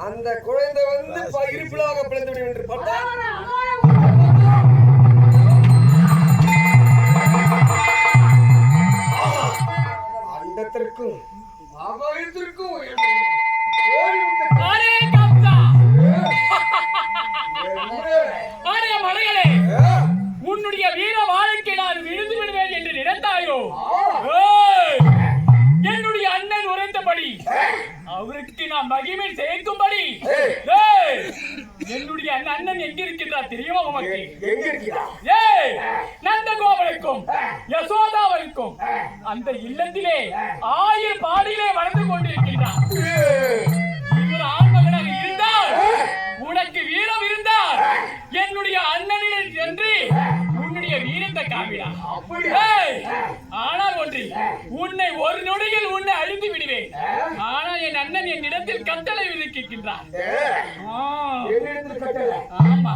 அந்த குழந்தை வந்து இருப்பிலாக பிளந்து விடும் என்று பார்த்தால் அண்டத்திற்கும் ஆகாயத்திற்கும் உன்னுடைய வீர வாழ்க்கை நான் விழுந்து விடுவேன் என்று நினைத்தாயோ? என்னுடைய அண்ணன் உரைத்தபடி அவருக்கு நான் மகிமை சேர்க்கும்படி என்னுடைய அண்ணன் எங்க இருக்கின்றார் தெரியுமா உமக்கு? நந்தகோபனுக்கும் யசோதாவுக்கும் அந்த இல்லத்திலே 1000 பாடியிலே வளர்ந்து கொண்டிருக்கின்றார். இவர் ஆண்மகனாக இருந்தால் உனக்கு வீரம் இருந்தால் என்னுடைய அண்ணனிடம் சென்று உன்னுடைய வீரத்தை காமிடா. ஆனால் ஒன்று, உன்னை ஒரு நொடியில் உன்னை அழித்து விடுவேன். ஆனால் என் அண்ணன் என் இடத்தில் கட்டளை விதிக்கின்றார். ஆமா